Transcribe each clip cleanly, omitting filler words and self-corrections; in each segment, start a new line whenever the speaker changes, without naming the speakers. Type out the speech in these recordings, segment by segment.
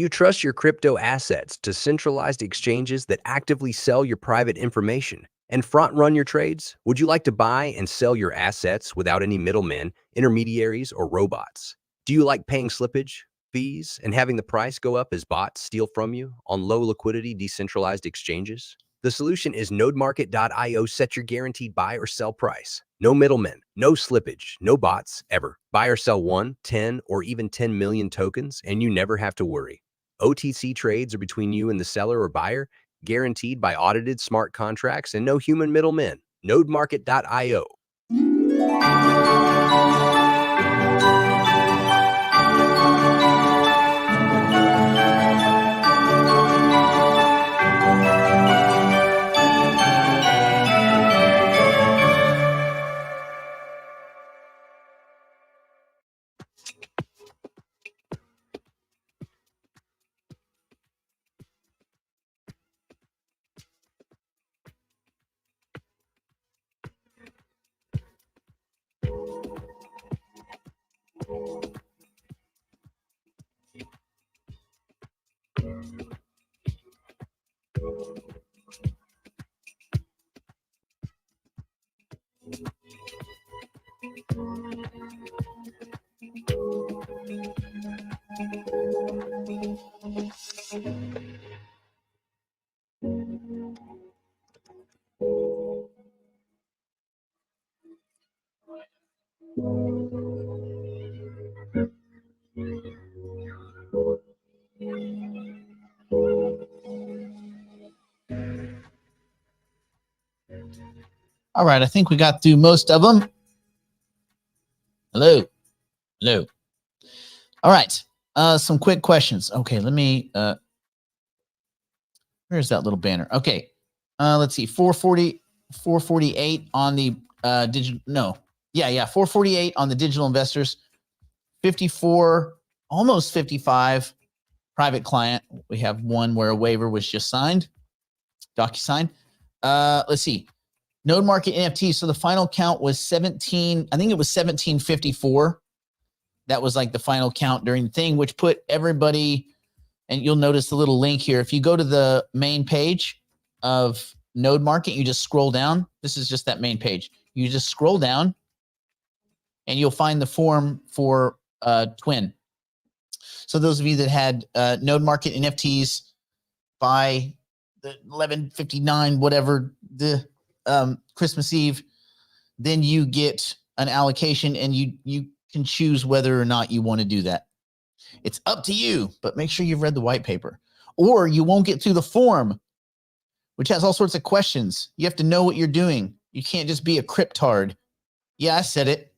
you trust your crypto assets to centralized exchanges that actively sell your private information and front run your trades? Would you like to buy and sell your assets without any middlemen, intermediaries, or robots? Do you like paying slippage, fees, and having the price go up as bots steal from you on low liquidity decentralized exchanges? The solution is nodemarket.io. Set your guaranteed buy or sell price. No middlemen, no slippage, no bots, ever. Buy or sell 1, 10, or even 10 million tokens, and you never have to worry. OTC trades are between you and the seller or buyer, guaranteed by audited smart contracts and no human middlemen. Nodemarket.io.
All right, I think we got through most of them. Hello. Hello. All right. Some quick questions. Okay, let me where's that little banner? Okay. Let's see. 448 on the digital. No. Yeah, 448 on the digital investors. 54, almost 55 private client. We have one where a waiver was just signed. DocuSign. Let's see. Node Market NFT. So the final count was 17. I think it was 1754. That was like the final count during the thing, which put everybody, and you'll notice the little link here. If you go to the main page of Node Market, you just scroll down. This is just that main page. You just scroll down and you'll find the form for Twin. So those of you that had Node Market NFTs by the 11:59, whatever, the Christmas Eve, then you get an allocation and you can choose whether or not you want to do that. It's up to you, but make sure you've read the white paper or you won't get through the form, which has all sorts of questions. You have to know what you're doing. You can't just be a cryptard. Yeah, I said it.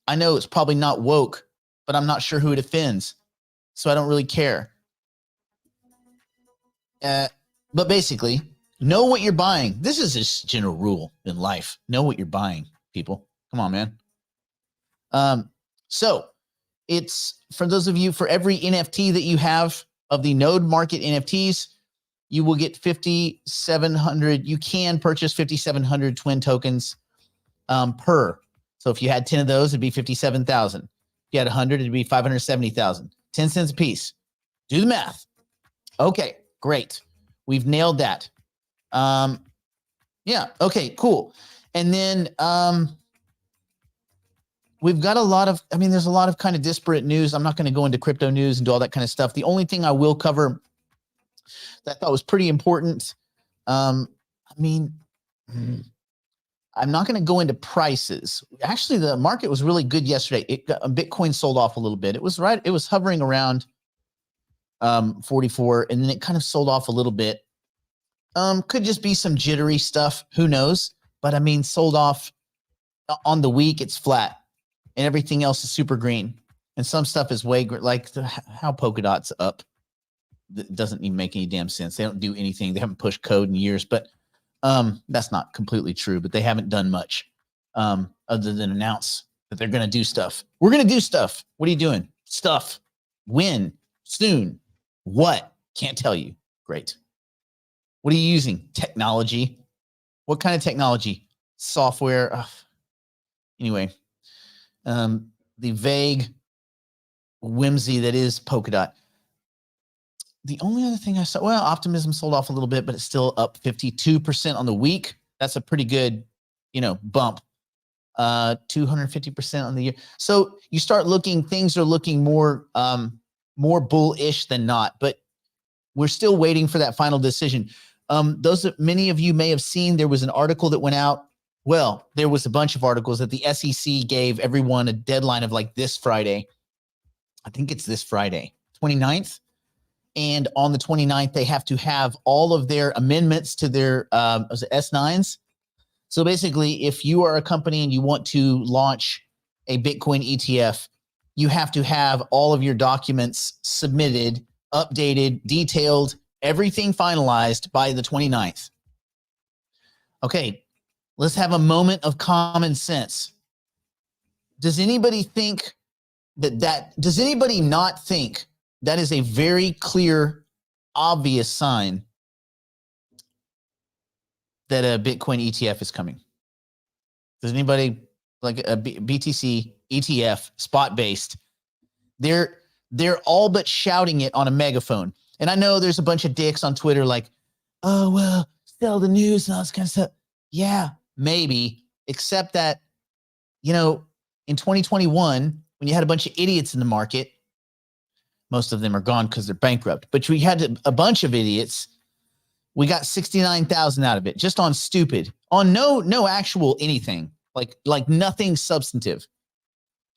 I know it's probably not woke, but I'm not sure who it offends, so I don't really care. But basically, know what you're buying. This is just general rule in life. Know what you're buying, people. Come on, man. So it's for those of you, for every NFT that you have of the Node Market NFTs, you will get 5,700. You can purchase 5,700 Twin tokens per. So if you had 10 of those, it'd be 57,000. If you had 100, it'd be 570,000. 10 cents a piece. Do the math. Okay, great. We've nailed that. Yeah. Okay, cool. And then we've got a lot of, there's a lot of kind of disparate news. I'm not going to go into crypto news and do all that kind of stuff. The only thing I will cover that I thought was pretty important. I'm not going to go into prices. Actually, the market was really good yesterday. Bitcoin sold off a little bit. It was right. It was hovering around 44, and then it kind of sold off a little bit. Could just be some jittery stuff. Who knows? But sold off on the week. It's flat, and everything else is super green. And some stuff is way like how Polkadot's up. That doesn't even make any damn sense. They don't do anything. They haven't pushed code in years, but that's not completely true. But they haven't done much other than announce that they're going to do stuff. We're going to do stuff. What are you doing? Stuff. When? Soon. What? Can't tell you. Great. What are you using? Technology. What kind of technology? Software. Ugh. Anyway, the vague whimsy that is Polkadot. The only other thing I saw, well, optimism sold off a little bit, but it's still up 52% on the week. That's a pretty good, bump. 250% on the year. So you start looking, things are looking more bullish than not, but we're still waiting for that final decision. Many of you may have seen, there was an article that went out. Well, there was a bunch of articles that the SEC gave everyone a deadline of like this Friday. I think it's this Friday, 29th. And on the 29th, they have to have all of their amendments to their S9s. So basically, if you are a company and you want to launch a Bitcoin ETF, you have to have all of your documents submitted, updated, detailed, everything finalized by the 29th. Okay, let's have a moment of common sense. Does anybody think does anybody not think that is a very clear, obvious sign that a Bitcoin ETF is coming? Does anybody, like a BTC ETF, spot-based, they're all but shouting it on a megaphone. And I know there's a bunch of dicks on Twitter like, oh, well, sell the news and all this kind of stuff. Yeah, maybe, except that, in 2021, when you had a bunch of idiots in the market, most of them are gone because they're bankrupt, but we had a bunch of idiots. We got 69,000 out of it, just on stupid, on no actual anything, like nothing substantive.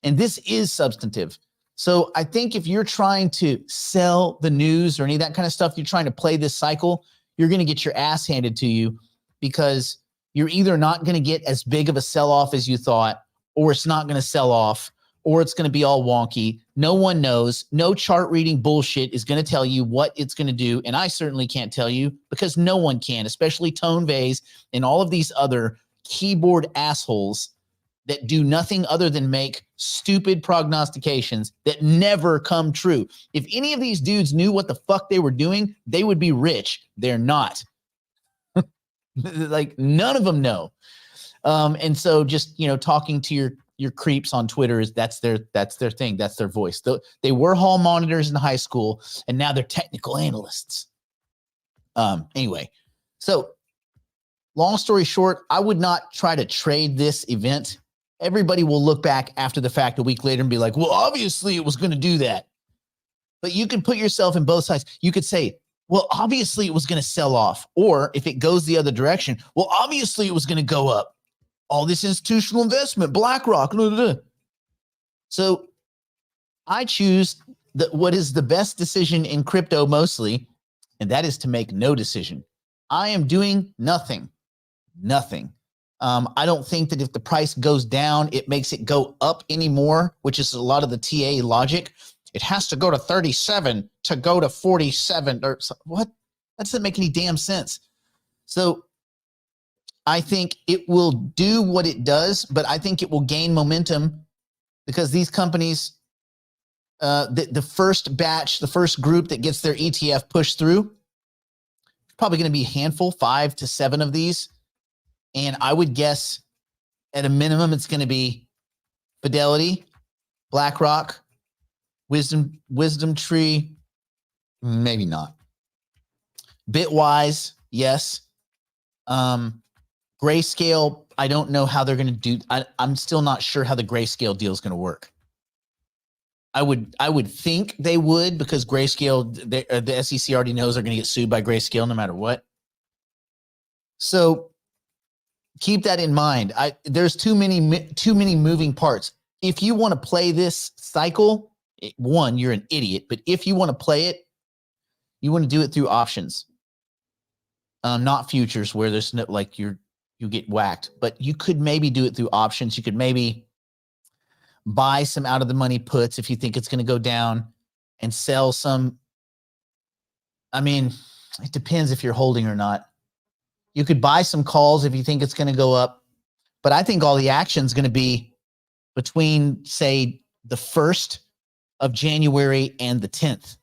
And this is substantive. So I think if you're trying to sell the news or any of that kind of stuff, you're trying to play this cycle, you're going to get your ass handed to you, because you're either not going to get as big of a sell-off as you thought, or it's not going to sell off, or it's going to be all wonky. No one knows. No chart reading bullshit is going to tell you what it's going to do. And I certainly can't tell you, because no one can, especially Tone Vays and all of these other keyboard assholes that do nothing other than make stupid prognostications that never come true. If any of these dudes knew what the fuck they were doing, they would be rich. They're not. Like, none of them know. And so just, talking to your creeps on Twitter that's their thing. That's their voice. They were hall monitors in high school, and now they're technical analysts. Anyway, so long story short, I would not try to trade this event. Everybody will look back after the fact a week later and be like, well, obviously it was going to do that. But you can put yourself in both sides. You could say, well, obviously it was going to sell off. Or if it goes the other direction, well, obviously it was going to go up. All this institutional investment, BlackRock. Blah, blah, blah. So I choose what is the best decision in crypto mostly, and that is to make no decision. I am doing nothing. I don't think that if the price goes down, it makes it go up anymore, which is a lot of the TA logic. It has to go to 37 to go to 47 or what? That doesn't make any damn sense. So I think it will do what it does, but I think it will gain momentum because these companies, the first batch, the first group that gets their ETF pushed through, probably going to be a handful, 5 to 7 of these. And I would guess at a minimum, it's going to be Fidelity, BlackRock, Wisdom Tree, maybe not. Bitwise, yes. Grayscale, I don't know how they're going to do. I'm still not sure how the Grayscale deal is going to work. I would think they would, because Grayscale, the SEC already knows they're going to get sued by Grayscale no matter what. So keep that in mind. There's too many moving parts. If you want to play this cycle, one, you're an idiot. But if you want to play it, you want to do it through options, not futures, where there's no, like you get whacked. But you could maybe do it through options. You could maybe buy some out of the money puts if you think it's going to go down, and sell some. I mean, it depends if you're holding or not. You could buy some calls if you think it's going to go up. But I think all the action is going to be between, say, the 1st of January and the 10th.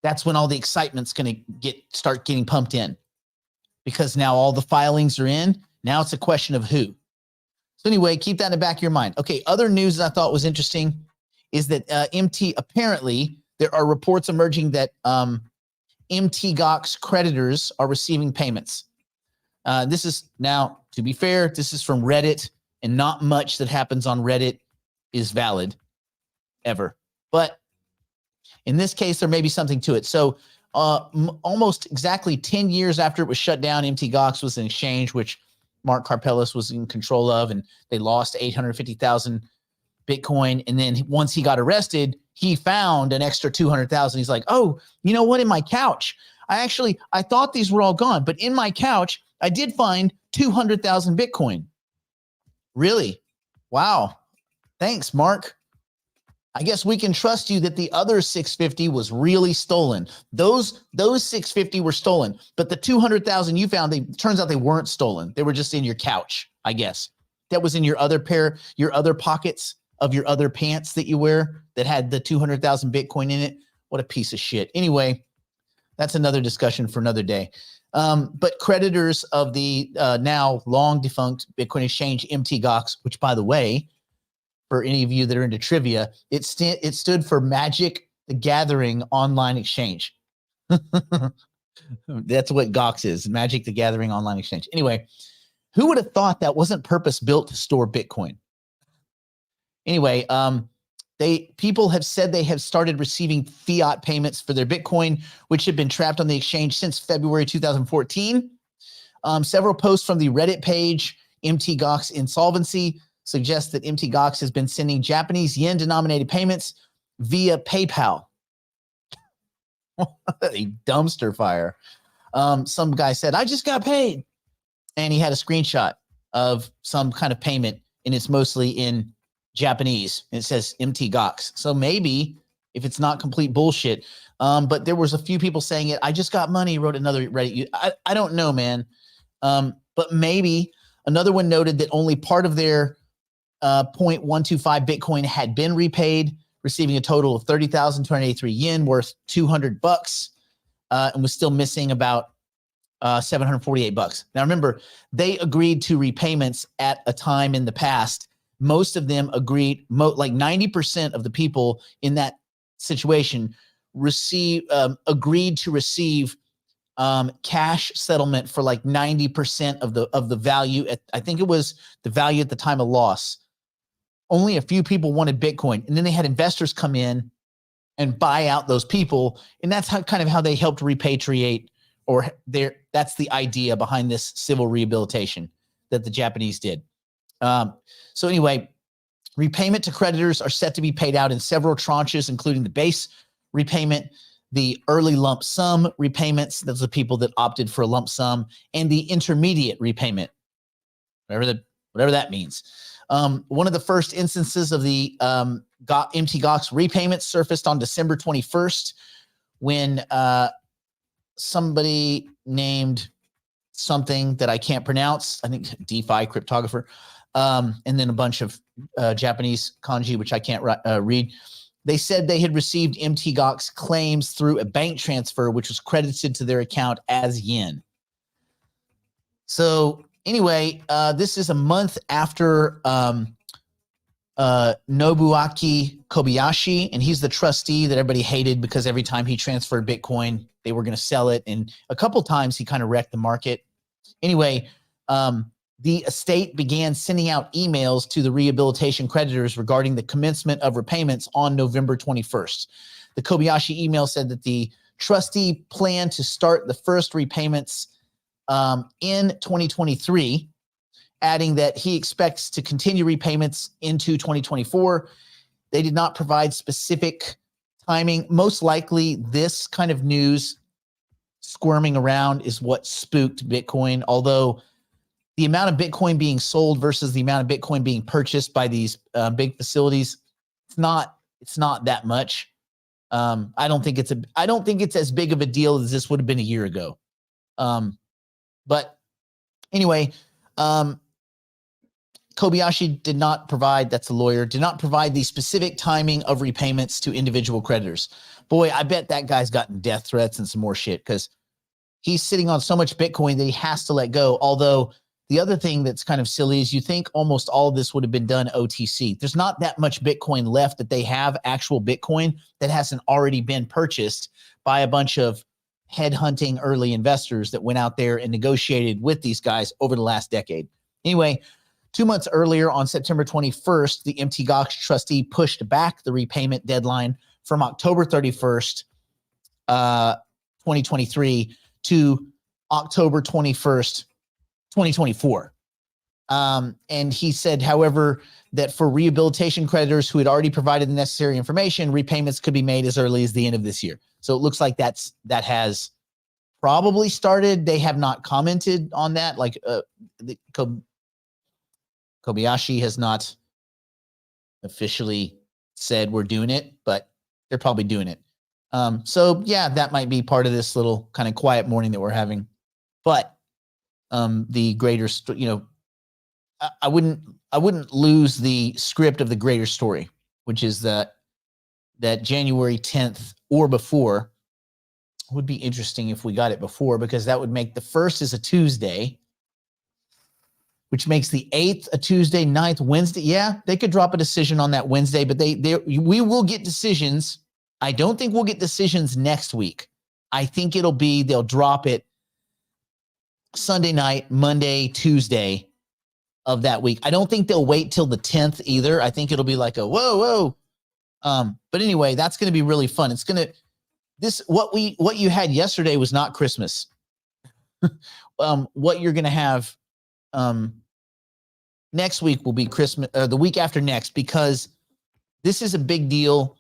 That's when all the excitement's going to start getting pumped in, because now all the filings are in. Now it's a question of who. So anyway, keep that in the back of your mind. Okay, other news that I thought was interesting is that apparently there are reports emerging that MTGOX creditors are receiving payments. This is now, to be fair, this is from Reddit, and not much that happens on Reddit is valid ever. But in this case, there may be something to it. So almost exactly 10 years after it was shut down, MTGOX was an exchange which Mark Karpeles was in control of, and they lost 850,000 Bitcoin. And then once he got arrested, he found an extra 200,000. He's like, oh, you know what? In my couch, I thought these were all gone, but in my couch, I did find 200,000 Bitcoin. Really? Wow. Thanks, Mark. I guess we can trust you that the other 650 was really stolen. Those 650 were stolen, but the 200,000 you found, turns out they weren't stolen. They were just in your couch, I guess. That was in your other pockets of your other pants that you wear that had the 200,000 Bitcoin in it. What a piece of shit. Anyway, that's another discussion for another day. But creditors of the now long defunct Bitcoin exchange MTGOX, which, by the way, for any of you that are into trivia, it stood for Magic the Gathering Online Exchange. That's what GOX is, Magic the Gathering Online Exchange. Anyway, who would have thought that wasn't purpose-built to store Bitcoin? Anyway, people have said they have started receiving fiat payments for their Bitcoin, which have been trapped on the exchange since February 2014. Several posts from the Reddit page, MTGOX Insolvency, suggest that MTGOX has been sending Japanese yen-denominated payments via PayPal. A dumpster fire. Some guy said, I just got paid. And he had a screenshot of some kind of payment, and it's mostly in Japanese. And it says MTGOX. So maybe, if it's not complete bullshit, but there was a few people saying it. I just got money, wrote another Reddit. I don't know, man. But maybe another one noted that only part of their 0.125 Bitcoin had been repaid, receiving a total of 30,283 yen, worth $200, and was still missing about $748. Now, remember, they agreed to repayments at a time in the past. Most of them agreed, like 90% of the people in that situation agreed to receive cash settlement for like 90% of the value. I think it was the value at the time of loss. Only a few people wanted Bitcoin, and then they had investors come in and buy out those people, and that's how they helped repatriate, or that's the idea behind this civil rehabilitation that the Japanese did. So anyway, repayment to creditors are set to be paid out in several tranches, including the base repayment, the early lump sum repayments, those are the people that opted for a lump sum, and the intermediate repayment, whatever that means. One of the first instances of the MTGOX repayments surfaced on December 21st when somebody named something that I can't pronounce, I think DeFi cryptographer, and then a bunch of Japanese kanji, which I can't read. They said they had received MTGOX claims through a bank transfer, which was credited to their account as yen. So anyway, this is a month after Nobuaki Kobayashi, and he's the trustee that everybody hated because every time he transferred Bitcoin, they were going to sell it. And a couple times he kind of wrecked the market. Anyway, the estate began sending out emails to the rehabilitation creditors regarding the commencement of repayments on November 21st. The Kobayashi email said that the trustee planned to start the first repayments in 2023, adding that he expects to continue repayments into 2024. They did not provide specific timing. Most likely, this kind of news squirming around is what spooked Bitcoin, although the amount of Bitcoin being sold versus the amount of Bitcoin being purchased by these big facilities, it's not that much. I don't think it's as big of a deal as this would have been a year ago. But anyway, Kobayashi did not provide, that's a lawyer, did not provide the specific timing of repayments to individual creditors. Boy, I bet that guy's gotten death threats and some more shit because he's sitting on so much Bitcoin that he has to let go. Although the other thing that's kind of silly is you think almost all of this would have been done OTC. There's not that much Bitcoin left that they have, actual Bitcoin, that hasn't already been purchased by a bunch of headhunting early investors that went out there and negotiated with these guys over the last decade. Anyway, 2 months earlier, on September 21st, the MT Gox trustee pushed back the repayment deadline from October 31st, 2023 to October 21st, 2024. And he said, however, that for rehabilitation creditors who had already provided the necessary information, repayments could be made as early as the end of this year. So it looks like that has probably started. They have not commented on that. Like Kobayashi has not officially said we're doing it, but they're probably doing it. So yeah, that might be part of this little kind of quiet morning that we're having. But the greater, I wouldn't lose the script of the greater story, which is that January 10th or before would be interesting if we got it before, because that would make the 1st is a Tuesday, which makes the 8th a Tuesday, 9th Wednesday. Yeah, they could drop a decision on that Wednesday, but we will get decisions. I don't think we'll get decisions next week. I think they'll drop it Sunday night, Monday, Tuesday of that week. I don't think they'll wait till the 10th either. I think it'll be like a whoa. But anyway, that's going to be really fun. It's going to, what you had yesterday was not Christmas. What you're going to have, next week will be Christmas, the week after next, because this is a big deal.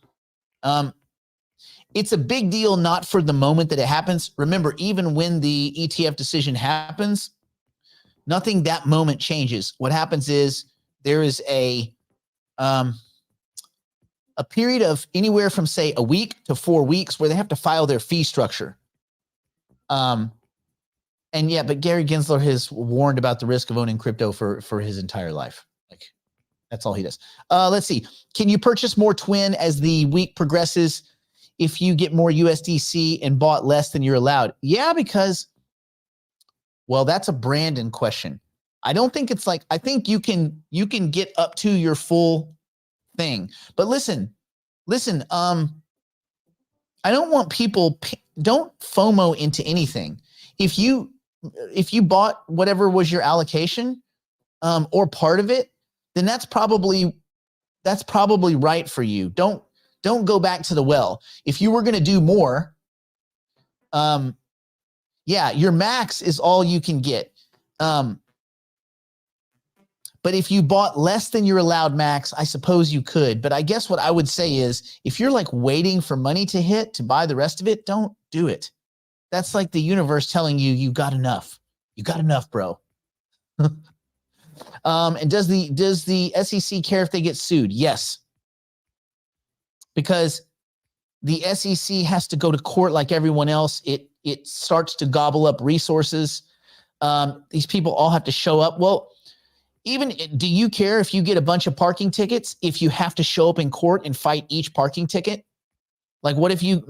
It's a big deal not for the moment that it happens. Remember, even when the ETF decision happens, nothing that moment changes. What happens is there is a period of anywhere from, say, a week to 4 weeks where they have to file their fee structure. But Gary Gensler has warned about the risk of owning crypto for his entire life. Like, that's all he does. Let's see. Can you purchase more Twin as the week progresses if you get more USDC and bought less than you're allowed? Yeah, because, well, that's a Brandon question. I don't think it's like, I think you can get up to your full thing. But listen, I don't want people, don't FOMO into anything. If you bought whatever was your allocation, or part of it, then that's probably right for you. Don't go back to the well. If you were going to do more, your max is all you can get. But if you bought less than your allowed max, I suppose you could. But I guess what I would say is, if you're like waiting for money to hit to buy the rest of it, don't do it. That's like the universe telling you, you got enough. You got enough, bro. And does the SEC care if they get sued? Yes. Because the SEC has to go to court like everyone else. It starts to gobble up resources. These people all have to show up. Well, do you care if you get a bunch of parking tickets if you have to show up in court and fight each parking ticket? Like, what if you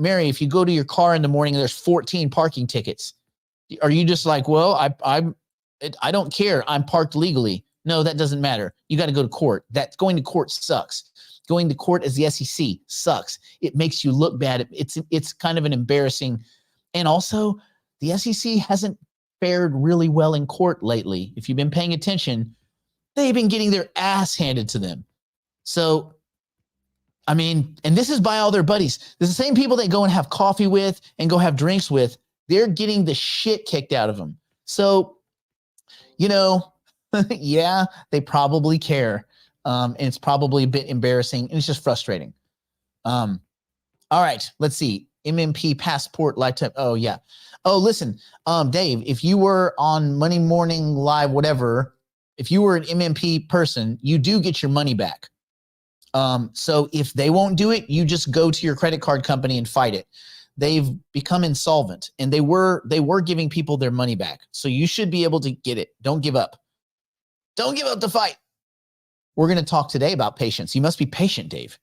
go to your car in the morning and there's 14 parking tickets? Are you just like, well, I don't care. I'm parked legally. No, that doesn't matter. You got to go to court. Going to court sucks. Going to court as the SEC sucks. It makes you look bad. It's kind of an embarrassing. And also, the SEC hasn't fared really well in court lately. If you've been paying attention, they've been getting their ass handed to them. So, I mean, and this is by all their buddies. This is the same people they go and have coffee with and go have drinks with. They're getting the shit kicked out of them. So, yeah, they probably care. And it's probably a bit embarrassing, and it's just frustrating. All right, let's see. MMP passport lifetime. Oh, yeah. Oh, listen, Dave, if you were on Money Morning Live, whatever, if you were an MMP person, you do get your money back. So if they won't do it, you just go to your credit card company and fight it. They've become insolvent, and they were giving people their money back. So you should be able to get it. Don't give up. Don't give up the fight. We're going to talk today about patience. You must be patient, Dave,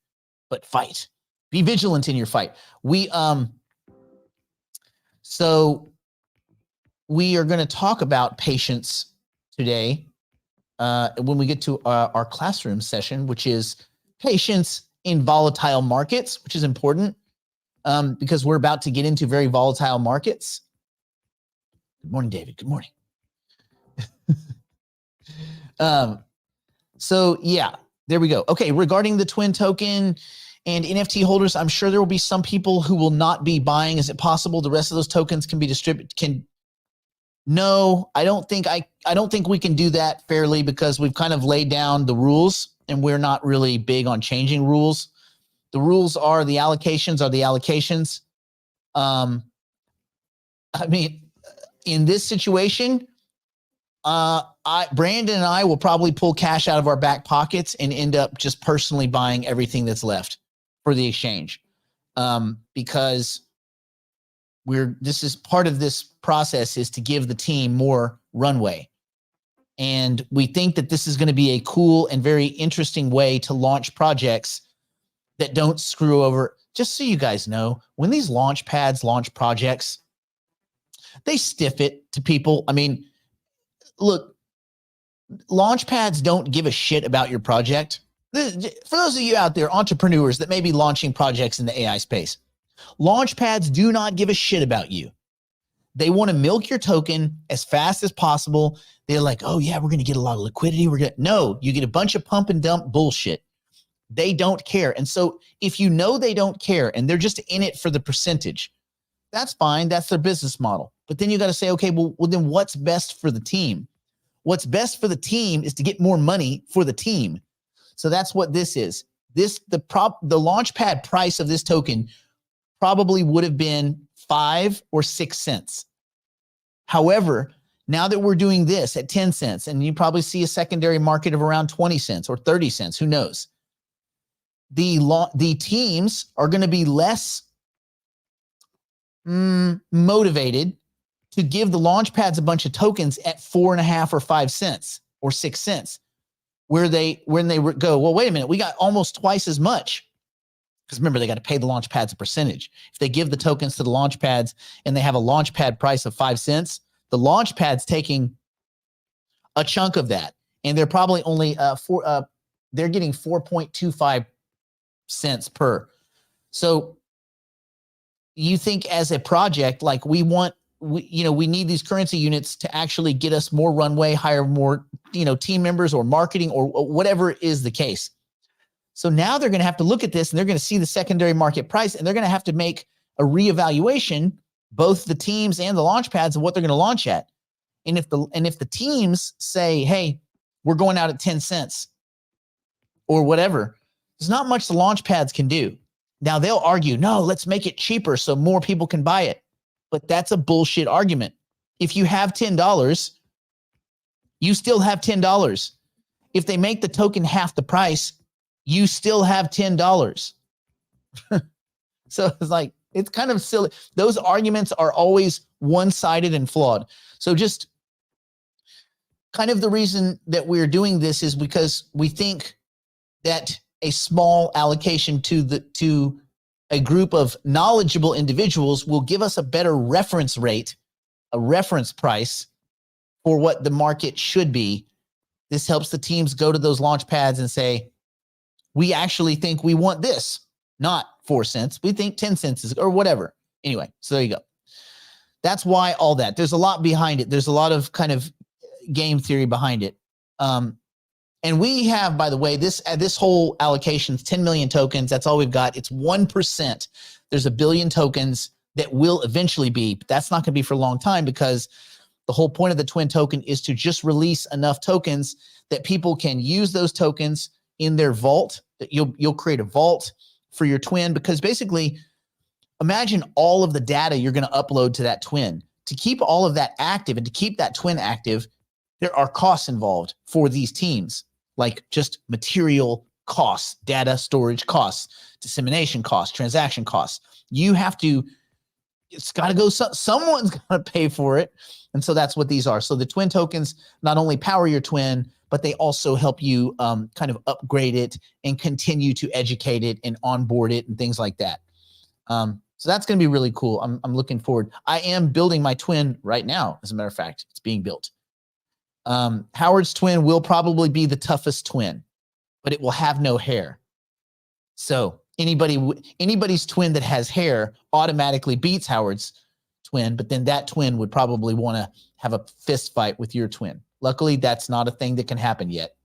but fight. Be vigilant in your fight. So we are going to talk about patience today when we get to our classroom session, which is patience in volatile markets, which is important. because we're about to get into very volatile markets. Good morning, David. Good morning. So yeah, there we go. Okay, regarding the Twin token and NFT holders, I'm sure there will be some people who will not be buying. Is it possible the rest of those tokens can be distributed? No, I don't think we can do that fairly, because we've kind of laid down the rules and we're not really big on changing rules. The rules are the allocations are the allocations. I mean, in this situation, Brandon and I will probably pull cash out of our back pockets and end up just personally buying everything that's left for the exchange, because this is part of this process, is to give the team more runway. And we think that this is going to be a cool and very interesting way to launch projects that don't screw over. Just so you guys know, when these launch pads launch projects, they stiff it to people. I mean, look, launch pads don't give a shit about your project. For those of you out there, entrepreneurs that may be launching projects in the AI space, launch pads do not give a shit about you. They want to milk your token as fast as possible. They're like, oh yeah, we're going to get a lot of liquidity. No, you get a bunch of pump and dump bullshit. They don't care. And so if you know they don't care and they're just in it for the percentage, that's fine. That's their business model. But then you got to say, okay, well, then what's best for the team? What's best for the team is to get more money for the team. So that's what this is. The launch pad price of this token probably would have been 5 or 6 cents. However, now that we're doing this at 10 cents, and you probably see a secondary market of around 20 cents or 30 cents, who knows? The teams are going to be less motivated to give the launch pads a bunch of tokens at 4.5 or 5 cents or 6 cents, when they go, well, wait a minute, we got almost twice as much. Because remember, they got to pay the launch pads a percentage. If they give the tokens to the launch pads and they have a launch pad price of 5 cents, the launch pad's taking a chunk of that, and they're probably only they're getting 4.25 cents per. So you think as a project, like we need these currency units to actually get us more runway, hire more, team members or marketing or whatever is the case. So now they're going to have to look at this and they're going to see the secondary market price, and they're going to have to make a reevaluation, both the teams and the launch pads, of what they're going to launch at. And if the teams say, hey, we're going out at 10 cents or whatever, there's not much the launch pads can do. Now they'll argue, no, let's make it cheaper so more people can buy it. But that's a bullshit argument. If you have $10, you still have $10. If they make the token half the price, you still have $10. So it's like, it's kind of silly. Those arguments are always one-sided and flawed. So just kind of the reason that we're doing this is because we think that a small allocation to a group of knowledgeable individuals will give us a better reference rate, a reference price for what the market should be. This helps the teams go to those launch pads and say, we actually think we want this, not 4 cents. We think 10 cents is, or whatever. Anyway, so there you go. That's why all that. There's a lot behind it. There's a lot of kind of game theory behind it. And we have, by the way, this whole allocation is 10 million tokens. That's all we've got. It's 1%. There's 1 billion tokens that will eventually be, but that's not going to be for a long time, because the whole point of the Twin token is to just release enough tokens that people can use those tokens in their vault. That you'll create a vault for your Twin, because basically imagine all of the data you're going to upload to that Twin. To keep all of that active and to keep that Twin active, there are costs involved for these teams, like just material costs, data storage costs, dissemination costs, transaction costs. It's got to go, someone's got to pay for it. And so that's what these are. So the Twin tokens not only power your Twin, but they also help you kind of upgrade it and continue to educate it and onboard it and things like that. So that's going to be really cool. I'm looking forward. I am building my Twin right now. As a matter of fact, it's being built. Howard's Twin will probably be the toughest Twin, but it will have no hair. So anybody's twin that has hair automatically beats Howard's twin, but then that twin would probably want to have a fist fight with your twin. Luckily, that's not a thing that can happen yet.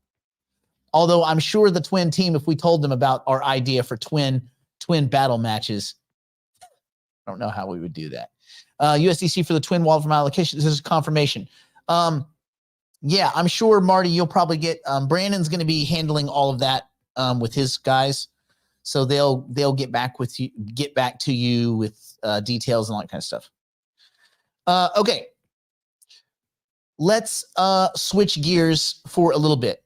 Although I'm sure the twin team, if we told them about our idea for twin battle matches, I don't know how we would do that. USDC for the twin wallet from allocation. This is confirmation. Yeah, I'm sure, Marty, you'll probably get, Brandon's going to be handling all of that with his guys. So they'll get back to you with details and all that kind of stuff. Okay. Let's switch gears for a little bit.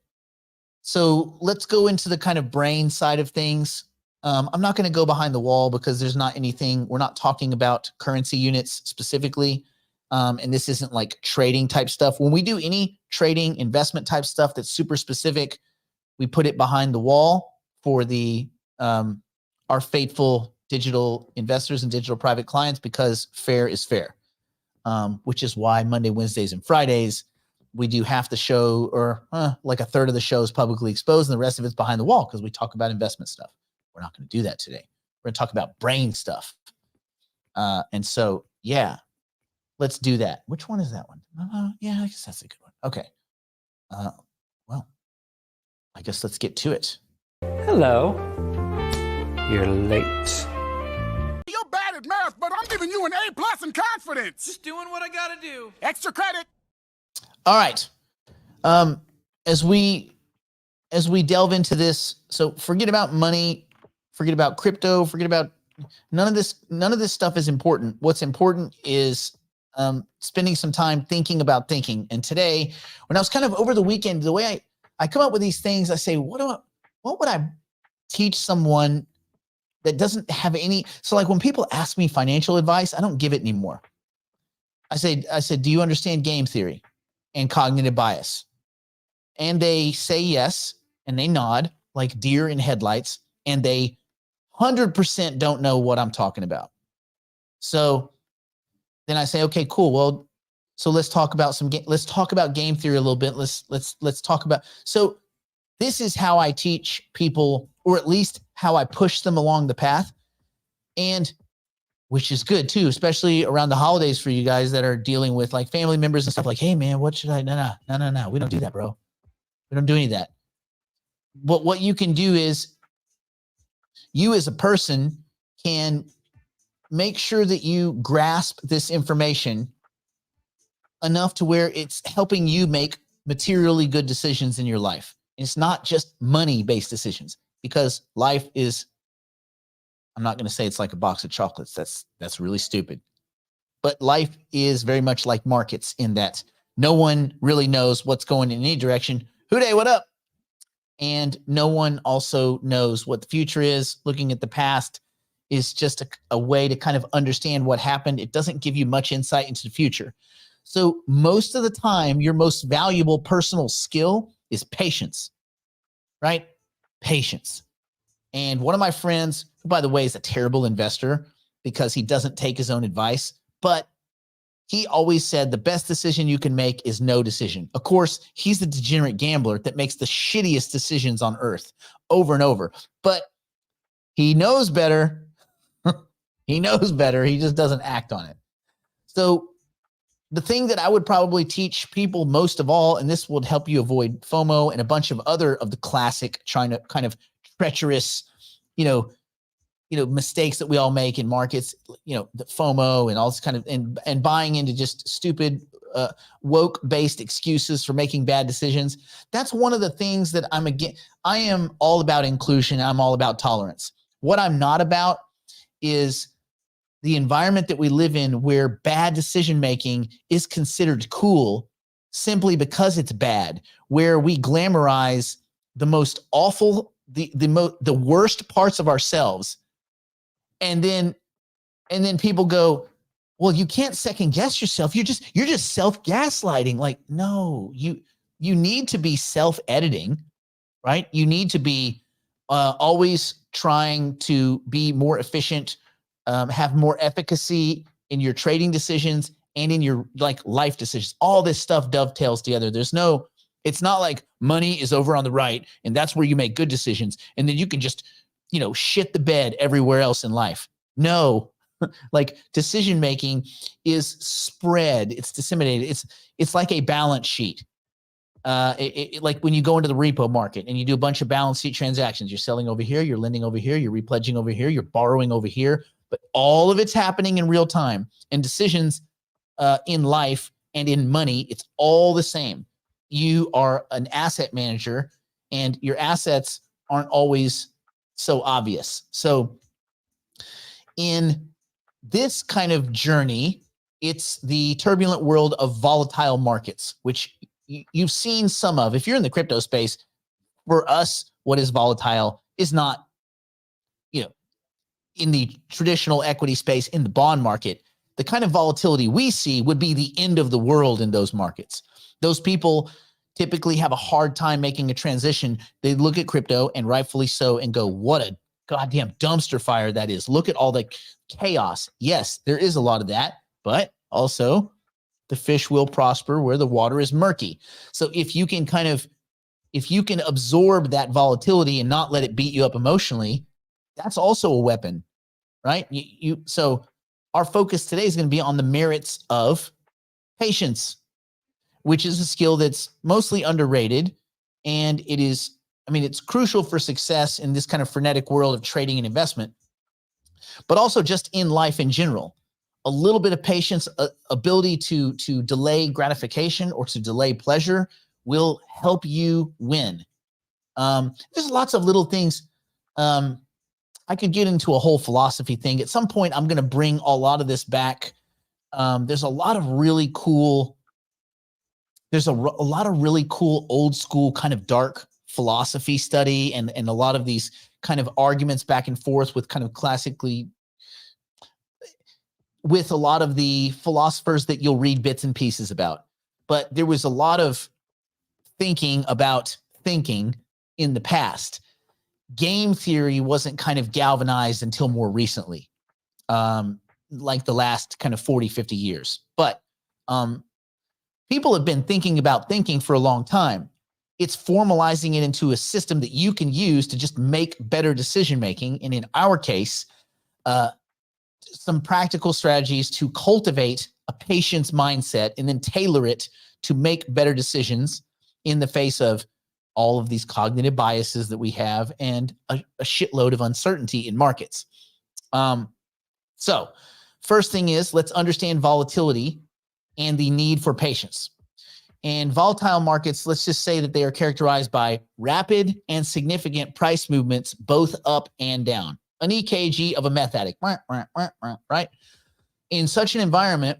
So let's go into the kind of brain side of things. I'm not going to go behind the wall because there's not anything, we're not talking about currency units specifically. And this isn't like trading type stuff. When we do any trading investment type stuff that's super specific, we put it behind the wall for the our faithful digital investors and digital private clients, because fair is fair, which is why Monday, Wednesdays, and Fridays, we do half the show, or like a third of the show is publicly exposed and the rest of it's behind the wall because we talk about investment stuff. We're not going to do that today. We're going to talk about brain stuff. And so, yeah, let's do that. Which one is that one? Yeah, I guess that's a good one. Okay. Well, I guess let's get to it.
Hello. You're late.
You're bad at math, but I'm giving you an A+ in confidence.
Just doing what I gotta do.
Extra credit.
All right. As we delve into this, so forget about money, forget about crypto, forget about none of this stuff is important. What's important is spending some time thinking about thinking. And today, when I was kind of over the weekend, the way I come up with these things, I say, what would I teach someone that doesn't have any? So like when people ask me financial advice, I don't give it anymore. I said, do you understand game theory and cognitive bias? And they say yes, and they nod like deer in headlights, and they 100% don't know what I'm talking about. So then I say, okay, cool. Well, so let's talk about let's talk about game theory a little bit. Let's talk about, so this is how I teach people, or at least how I push them along the path, and which is good too, especially around the holidays for you guys that are dealing with like family members and stuff like, hey man, what should I, no. We don't do that, bro. We don't do any of that. But what you can do is you as a person can make sure that you grasp this information enough to where it's helping you make materially good decisions in your life. It's not just money-based decisions, because life is, I'm not going to say it's like a box of chocolates. That's really stupid. But life is very much like markets in that no one really knows what's going in any direction. Hooday, what up? And no one also knows what the future is. Looking at the past is just a way to kind of understand what happened. It doesn't give you much insight into the future. So most of the time, your most valuable personal skill is patience, right? Patience. And one of my friends, who by the way is a terrible investor because he doesn't take his own advice, but he always said the best decision you can make is no decision. Of course, he's the degenerate gambler that makes the shittiest decisions on earth over and over, but he knows better. He knows better. He just doesn't act on it. So the thing that I would probably teach people most of all, and this would help you avoid FOMO and a bunch of other of the classic kind of treacherous, mistakes that we all make in markets, the FOMO and all this kind of, and buying into just stupid, woke-based excuses for making bad decisions. That's one of the things that I am all about inclusion. I'm all about tolerance. What I'm not about is the environment that we live in where bad decision-making is considered cool simply because it's bad, where we glamorize the most awful, the worst parts of ourselves. And then people go, well, you can't second guess yourself. You're just self-gaslighting. Like, no, you need to be self-editing, right? You need to be always trying to be more efficient, have more efficacy in your trading decisions and in your life decisions. All this stuff dovetails together. It's not like money is over on the right and that's where you make good decisions. And then you can just shit the bed everywhere else in life. No, like decision making is spread. It's disseminated. It's like a balance sheet. Like when you go into the repo market and you do a bunch of balance sheet transactions, you're selling over here, you're lending over here, you're repledging over here, you're borrowing over here, but all of it's happening in real time. And decisions in life and in money, it's all the same. You are an asset manager, and your assets aren't always so obvious. So in this kind of journey, it's the turbulent world of volatile markets, which you've seen some of. If you're in the crypto space, for us, what is volatile is not, in the traditional equity space, in the bond market. The kind of volatility we see would be the end of the world in those markets. Those people typically have a hard time making a transition. They look at crypto, and rightfully so, and go, what a goddamn dumpster fire that is. Look at all the chaos. Yes, there is a lot of that, but also the fish will prosper where the water is murky. So if you can absorb that volatility and not let it beat you up emotionally, that's also a weapon, right? So our focus today is going to be on the merits of patience, which is a skill that's mostly underrated. And it's crucial for success in this kind of frenetic world of trading and investment, but also just in life in general. A little bit of patience, ability to delay gratification or to delay pleasure will help you win. There's lots of little things. I could get into a whole philosophy thing. At some point, I'm going to bring a lot of this back. There's a lot of really cool old school kind of dark philosophy study and a lot of these kind of arguments back and forth with kind of classically with a lot of the philosophers that you'll read bits and pieces about. But there was a lot of thinking about thinking in the past. Game theory wasn't kind of galvanized until more recently, like the last kind of 40, 50 years. But people have been thinking about thinking for a long time. It's formalizing it into a system that you can use to just make better decision-making. And in our case, some practical strategies to cultivate a patience mindset and then tailor it to make better decisions in the face of all of these cognitive biases that we have and a shitload of uncertainty in markets. So first thing is, let's understand volatility and the need for patience. And volatile markets, let's just say that they are characterized by rapid and significant price movements, both up and down. An EKG of a meth addict, right? In such an environment,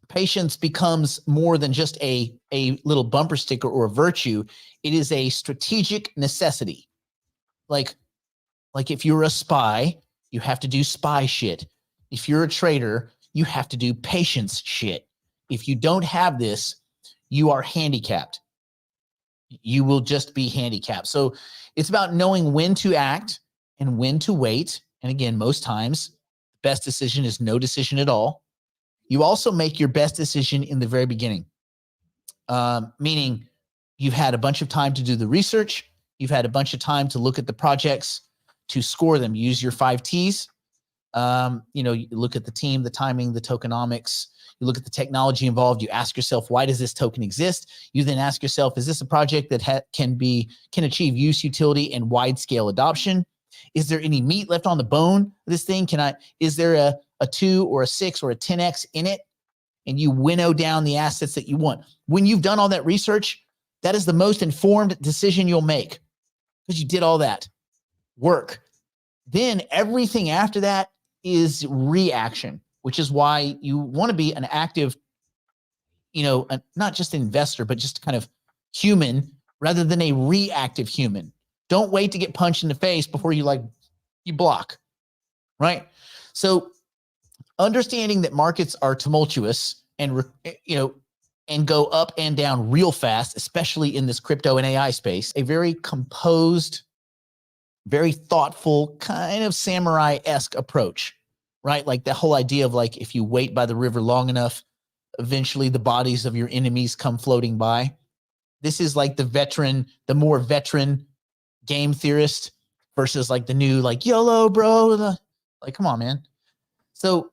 patience becomes more than just a little bumper sticker or a virtue. It is a strategic necessity. Like if you're a spy, you have to do spy shit. If you're a trader, you have to do patience shit. If you don't have this, you are handicapped. You will just be handicapped. So it's about knowing when to act and when to wait. And again, most times, the best decision is no decision at all. You also make your best decision in the very beginning, meaning you've had a bunch of time to do the research. You've had a bunch of time to look at the projects, to score them. Use your 5 T's. You look at the team, the timing, the tokenomics. You look at the technology involved. You ask yourself, why does this token exist? You then ask yourself, is this a project that can achieve use, utility, and wide scale adoption? Is there any meat left on the bone of this thing? Is there a 2 or a 6 or a 10x in it? And you winnow down the assets that you want. When you've done all that research, that is the most informed decision you'll make because you did all that work. Then everything after that is reaction, which is why you want to be an active, not just an investor, but just kind of human rather than a reactive human. Don't wait to get punched in the face before you block, right? So understanding that markets are tumultuous and go up and down real fast, especially in this crypto and AI space, a very composed, very thoughtful, kind of samurai-esque approach, right? Like the whole idea of if you wait by the river long enough, eventually the bodies of your enemies come floating by. This is like the more veteran game theorist versus like the new, like YOLO, bro. Like, come on, man. So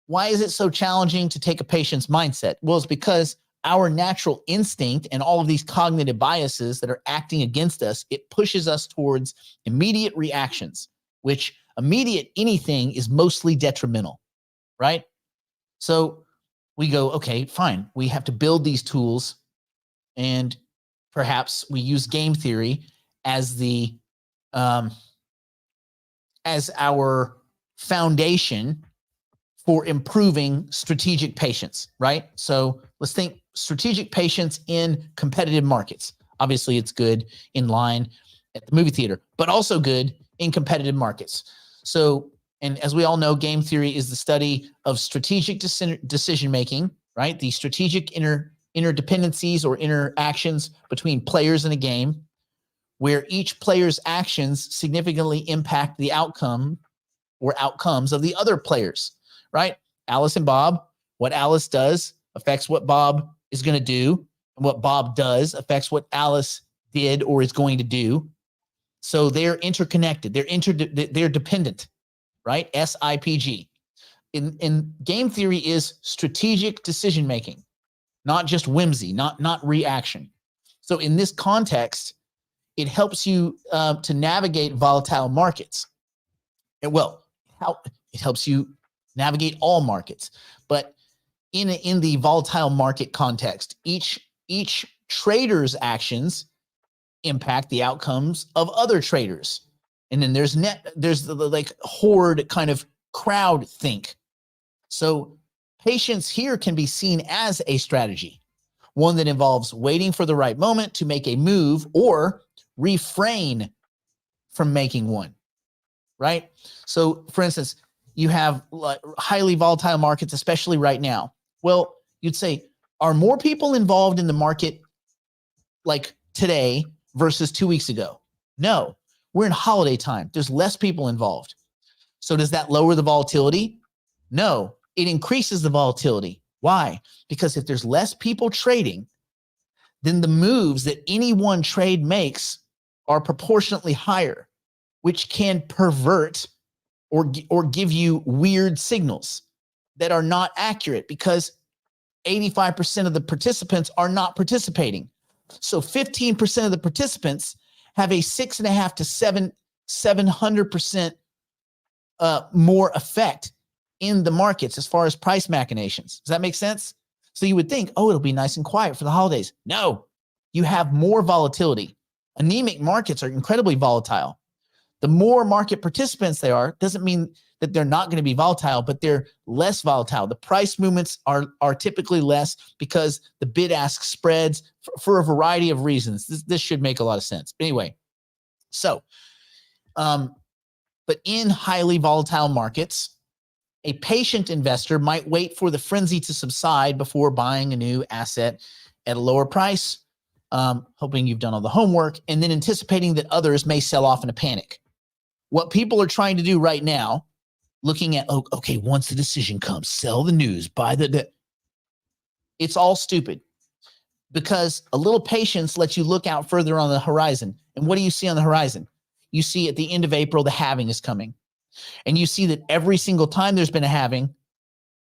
why is it so challenging to take a patient's mindset? Well, it's because our natural instinct and all of these cognitive biases that are acting against us, it pushes us towards immediate reactions, which immediate anything is mostly detrimental, right? So we go, okay, fine. We have to build these tools, and perhaps we use game theory as the as our foundation for improving strategic patience, right? So let's think strategic patience in competitive markets. Obviously, it's good in line at the movie theater, but also good in competitive markets. So, and as we all know, game theory is the study of strategic decision-making, right? The strategic interdependencies or interactions between players in a game, where each player's actions significantly impact the outcome or outcomes of the other players, right? Alice and Bob, what Alice does affects what Bob is going to do, and what Bob does affects what Alice did or is going to do. So they're interconnected. They're dependent, right? SIPG. In game theory is strategic decision making, not just whimsy, not reaction. So in this context, it helps you to navigate volatile markets. And well, it helps you navigate all markets, but in the volatile market context, each trader's actions impact the outcomes of other traders. And then there's the like horde kind of crowd think. So patience here can be seen as a strategy, one that involves waiting for the right moment to make a move or refrain from making one, right? So for instance, you have like highly volatile markets, especially right now. Well, you'd say, are more people involved in the market like today versus 2 weeks ago? No, we're in holiday time. There's less people involved. So does that lower the volatility? No, it increases the volatility. Why? Because if there's less people trading, then the moves that any one trade makes are proportionately higher, which can pervert or give you weird signals that are not accurate because 85% of the participants are not participating. So 15% of the participants have a 6.5 to 700% more effect in the markets as far as price machinations. Does that make sense? So you would think, oh, it'll be nice and quiet for the holidays. No, you have more volatility. Anemic markets are incredibly volatile. The more market participants they are, doesn't mean that they're not going to be volatile, but they're less volatile. The price movements are typically less because the bid-ask spreads for a variety of reasons. This should make a lot of sense. But anyway, so, but in highly volatile markets, a patient investor might wait for the frenzy to subside before buying a new asset at a lower price, hoping you've done all the homework, and then anticipating that others may sell off in a panic. What people are trying to do right now, looking at, oh, okay, once the decision comes, sell the news, buy the it's all stupid, because a little patience lets you look out further on the horizon. And what do you see on the horizon? You see at the end of April, the halving is coming. And you see that every single time there's been a halving,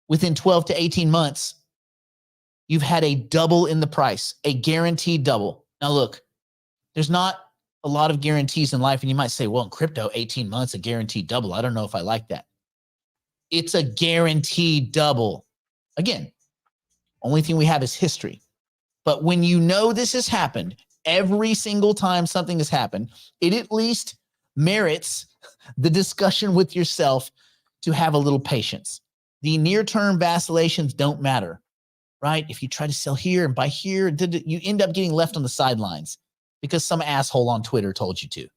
within 12 to 18 months, you've had a double in the price, a guaranteed double. Now look, there's not a lot of guarantees in life. And you might say, well, in crypto, 18 months, a guaranteed double. I don't know if I like that. It's a guaranteed double. Again, only thing we have is history. But when you know this has happened, every single time something has happened, it at least merits the discussion with yourself to have a little patience. The near-term vacillations don't matter, right? If you try to sell here and buy here, you end up getting left on the sidelines because some asshole on Twitter told you to.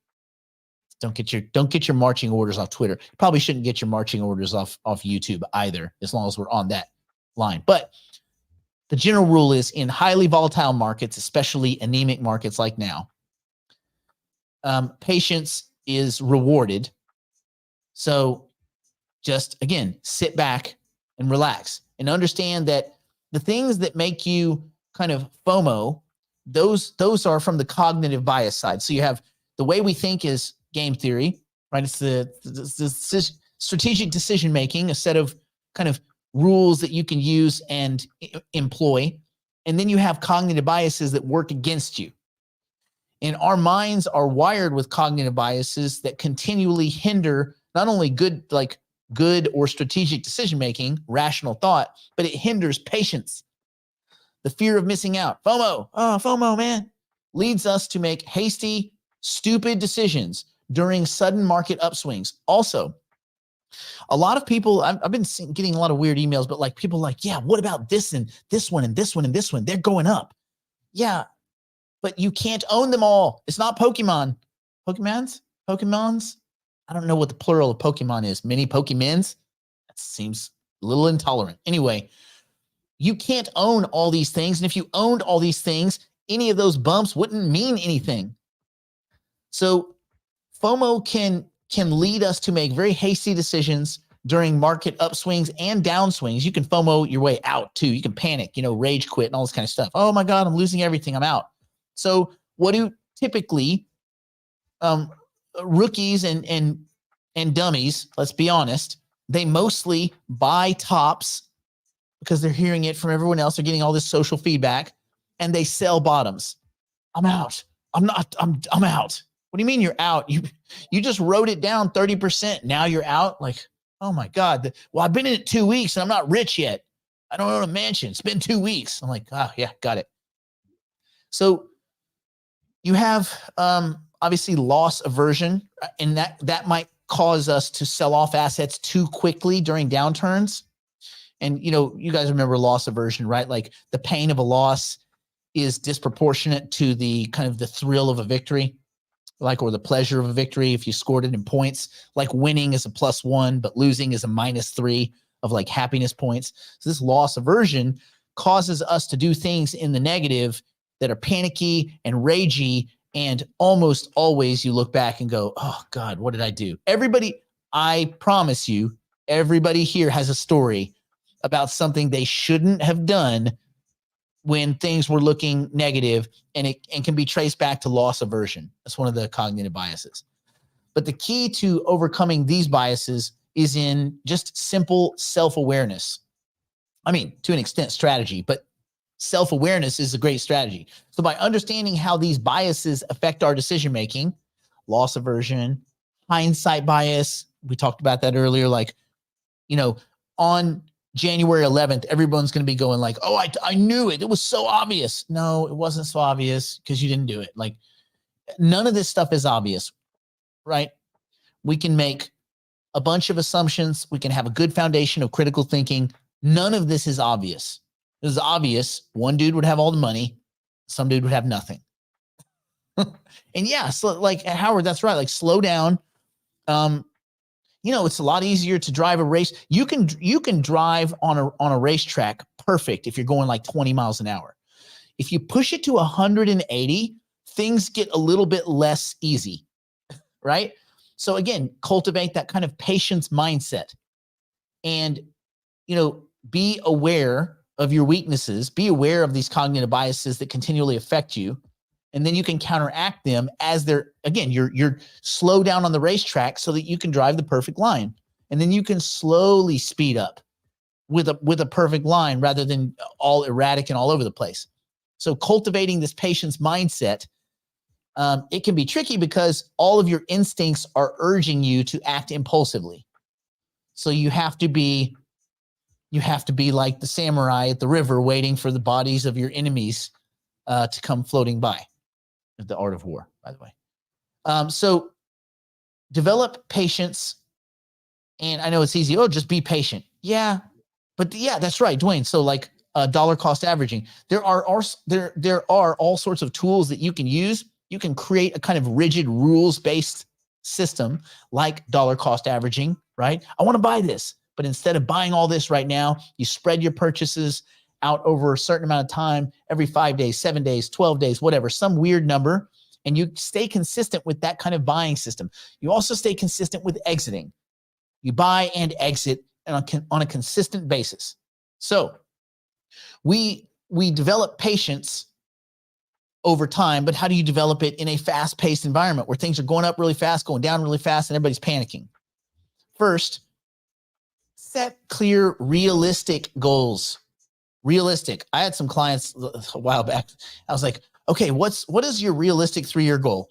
Don't get your marching orders off Twitter. You probably shouldn't get your marching orders off YouTube either, as long as we're on that line. But the general rule is in highly volatile markets, especially anemic markets like now, patience is rewarded. So just, again, sit back and relax and understand that the things that make you kind of FOMO, those are from the cognitive bias side. So you have the way we think is game theory, right? It's the strategic decision making, a set of kind of rules that you can use and employ. And then you have cognitive biases that work against you. And our minds are wired with cognitive biases that continually hinder not only good or strategic decision making, rational thought, but it hinders patience. The fear of missing out, FOMO, man, leads us to make hasty, stupid decisions during sudden market upswings. Also, a lot of people, I've been getting a lot of weird emails, but like people like, yeah, what about this and this one and this one and this one? They're going up. Yeah, but you can't own them all. It's not Pokemon. Pokemons? I don't know what the plural of Pokemon is. Mini Pokemons? That seems a little intolerant. Anyway, you can't own all these things. And if you owned all these things, any of those bumps wouldn't mean anything. So FOMO can lead us to make very hasty decisions during market upswings and downswings. You can FOMO your way out too. You can panic, rage quit and all this kind of stuff. Oh my God, I'm losing everything. I'm out. So what do typically rookies and dummies, let's be honest, they mostly buy tops because they're hearing it from everyone else. They're getting all this social feedback, and they sell bottoms. I'm out. I'm out. What do you mean you're out? You just wrote it down 30%. Now you're out? Like, oh my God. Well, I've been in it 2 weeks and I'm not rich yet. I don't own a mansion. It's been 2 weeks. I'm like, oh yeah, got it. So you have obviously loss aversion, and that might cause us to sell off assets too quickly during downturns. And, you guys remember loss aversion, right? Like the pain of a loss is disproportionate to the kind of the thrill of a victory, or the pleasure of a victory if you scored it in points. Like winning is a +1, but losing is a -3 of like happiness points. So this loss aversion causes us to do things in the negative that are panicky and ragey. And almost always you look back and go, oh God, what did I do? I promise you, everybody here has a story about something they shouldn't have done when things were looking negative, and it can be traced back to loss aversion. That's one of the cognitive biases. But the key to overcoming these biases is in just simple self-awareness. I mean, to an extent, strategy, but self-awareness is a great strategy. So by understanding how these biases affect our decision-making, loss aversion, hindsight bias, we talked about that earlier, on January 11th, everyone's going to be going like, oh, I knew it. It was so obvious. No, it wasn't so obvious because you didn't do it. Like none of this stuff is obvious, right? We can make a bunch of assumptions. We can have a good foundation of critical thinking. None of this is obvious. It was obvious. One dude would have all the money. Some dude would have nothing. And yeah, so like Howard, that's right. Like slow down. It's a lot easier to drive a race. You can drive on a racetrack perfect if you're going like 20 miles an hour. If you push it to 180, things get a little bit less easy, right? So again, cultivate that kind of patience mindset, and be aware of your weaknesses. Be aware of these cognitive biases that continually affect you. And then you can counteract them as you're slow down on the racetrack so that you can drive the perfect line. And then you can slowly speed up with a perfect line rather than all erratic and all over the place. So cultivating this patience mindset, it can be tricky because all of your instincts are urging you to act impulsively. So you have to be like the samurai at the river waiting for the bodies of your enemies to come floating by. The art of war, by the way. So develop patience. And I know it's easy. Oh, just be patient. Yeah. But yeah, that's right, Dwayne. So like dollar cost averaging, there are all sorts of tools that you can use. You can create a kind of rigid rules-based system like dollar cost averaging, right? I want to buy this, but instead of buying all this right now, you spread your purchases out over a certain amount of time, every 5 days, 7 days, 12 days, whatever, some weird number, and you stay consistent with that kind of buying system. You also stay consistent with exiting. You buy and exit on a consistent basis. So we develop patience over time, but how do you develop it in a fast-paced environment where things are going up really fast, going down really fast, and everybody's panicking? First, set clear, realistic goals. Realistic. I had some clients a while back. I was like, okay, what is your realistic 3-year goal?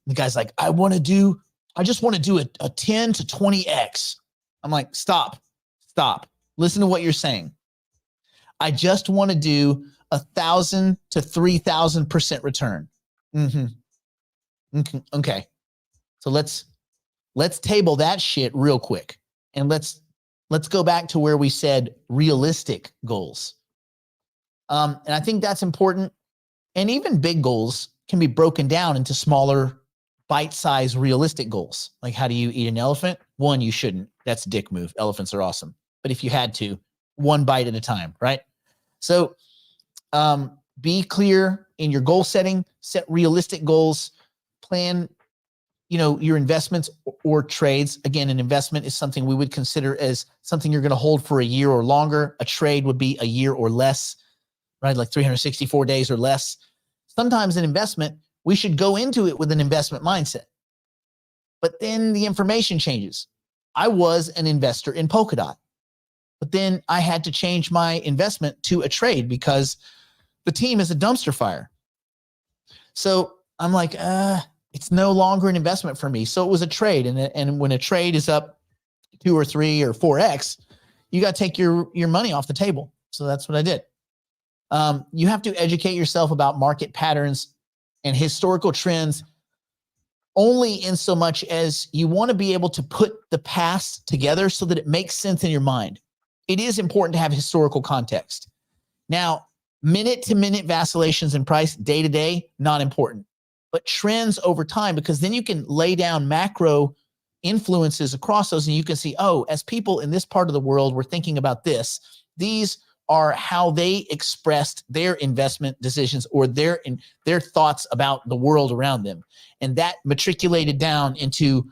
The guy's like, I just want to do a 10 to 20x. I'm like, stop. Listen to what you're saying. I just want to do 1,000 to 3,000% return. Okay. So let's table that shit real quick. And let's go back to where we said realistic goals. And I think that's important. And even big goals can be broken down into smaller, bite-sized, realistic goals. Like, how do you eat an elephant? One, you shouldn't. That's a dick move. Elephants are awesome. But if you had to, one bite at a time, right? So be clear in your goal setting, set realistic goals, plan, your investments or trades. Again, an investment is something we would consider as something you're going to hold for a year or longer. A trade would be a year or less, right? Like 364 days or less. Sometimes an investment, we should go into it with an investment mindset. But then the information changes. I was an investor in Polkadot, but then I had to change my investment to a trade because the team is a dumpster fire. So I'm like, it's no longer an investment for me. So it was a trade. And when a trade is up 2 or 3 or 4x, you got to take your money off the table. So that's what I did. You have to educate yourself about market patterns and historical trends only in so much as you want to be able to put the past together so that it makes sense in your mind. It is important to have historical context. Now, minute-to-minute vacillations in price, day-to-day, not important. But trends over time, because then you can lay down macro influences across those and you can see, oh, as people in this part of the world were thinking about this, these are how they expressed their investment decisions or their thoughts about the world around them. And that matriculated down into,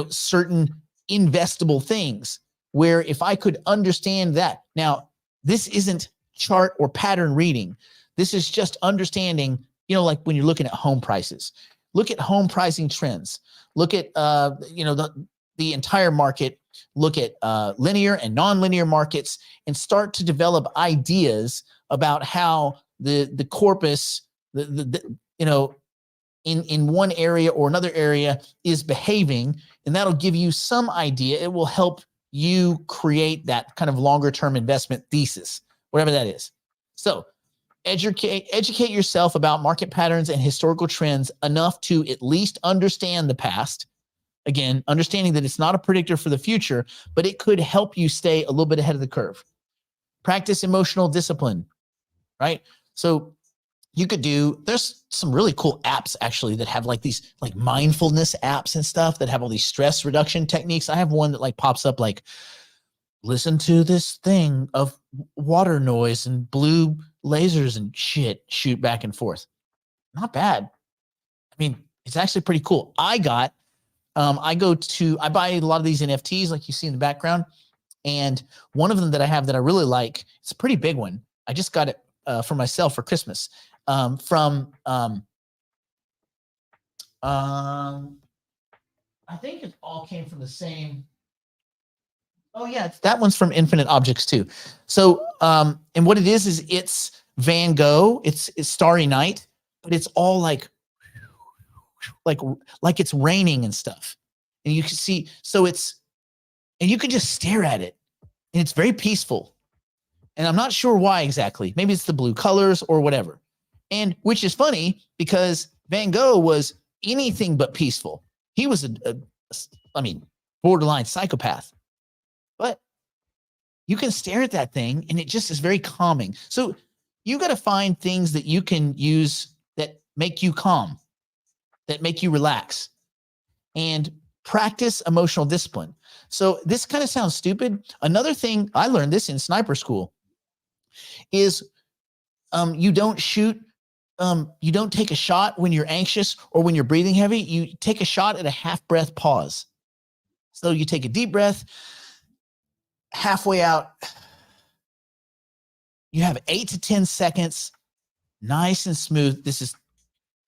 certain investable things where if I could understand that. Now, this isn't chart or pattern reading. This is just understanding, like when you're looking at home prices, look at home pricing trends, look at, the entire market, look at linear and nonlinear markets, and start to develop ideas about how the corpus, in one area or another area is behaving, and that'll give you some idea. It will help you create that kind of longer term investment thesis, whatever that is. So educate yourself about market patterns and historical trends enough to at least understand the past. Again, understanding that it's not a predictor for the future, but it could help you stay a little bit ahead of the curve. Practice emotional discipline, right? So there's some really cool apps actually that have like these like mindfulness apps and stuff that have all these stress reduction techniques. I have one that like pops up like, listen to this thing of water noise and blue lasers and shit shoot back and forth. Not bad. I mean, it's actually pretty cool. I buy a lot of these NFTs like you see in the background. And one of them that I have that I really like, it's a pretty big one. I just got it for myself for Christmas from I think it all came from the same. Oh yeah, that one's from Infinite Objects too. So, and what it is it's Van Gogh. It's Starry Night, but it's all like it's raining and stuff. And you can see, and you can just stare at it, and it's very peaceful. And I'm not sure why exactly. Maybe it's the blue colors or whatever. And which is funny because Van Gogh was anything but peaceful. He was borderline psychopath. But you can stare at that thing and it just is very calming. So you got to find things that you can use that make you calm, that make you relax, and practice emotional discipline. So this kind of sounds stupid. Another thing, I learned this in sniper school, is you don't take a shot when you're anxious or when you're breathing heavy. You take a shot at a half breath pause. So you take a deep breath, halfway out, you have 8 to 10 seconds, nice and smooth. This is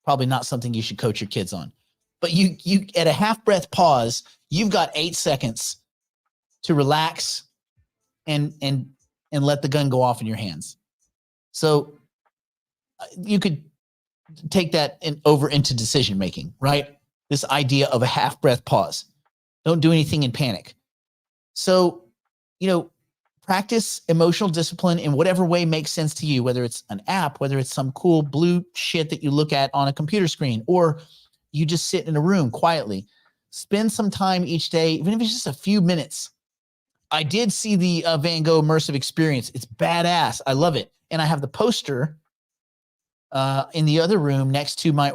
probably not something you should coach your kids on. But you at a half breath pause, you've got 8 seconds to relax and let the gun go off in your hands. So you could take that over into decision making, right? This idea of a half breath pause. Don't do anything in panic. So, practice emotional discipline in whatever way makes sense to you, whether it's an app, whether it's some cool blue shit that you look at on a computer screen, or you just sit in a room quietly. Spend some time each day, even if it's just a few minutes. I did see the Van Gogh immersive experience. It's badass. I love it. And I have the poster in the other room next to my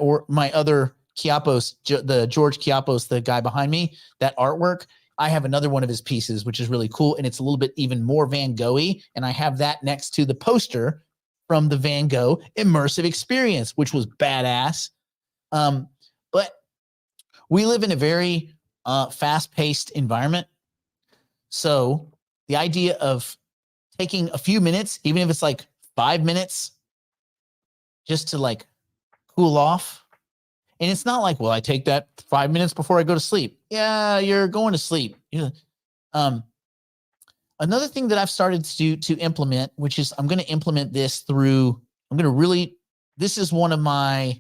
other Chiappos, the George Chiappos, the guy behind me, that artwork. I have another one of his pieces, which is really cool. And it's a little bit even more Van Gogh-y. And I have that next to the poster from the Van Gogh immersive experience, which was badass. But we live in a very fast-paced environment. So the idea of taking a few minutes, even if it's like 5 minutes, just to like cool off. And it's not like, well, I take that 5 minutes before I go to sleep. Yeah, you're going to sleep. Another thing that I've started to implement, which is I'm going to implement this through, this is one of my,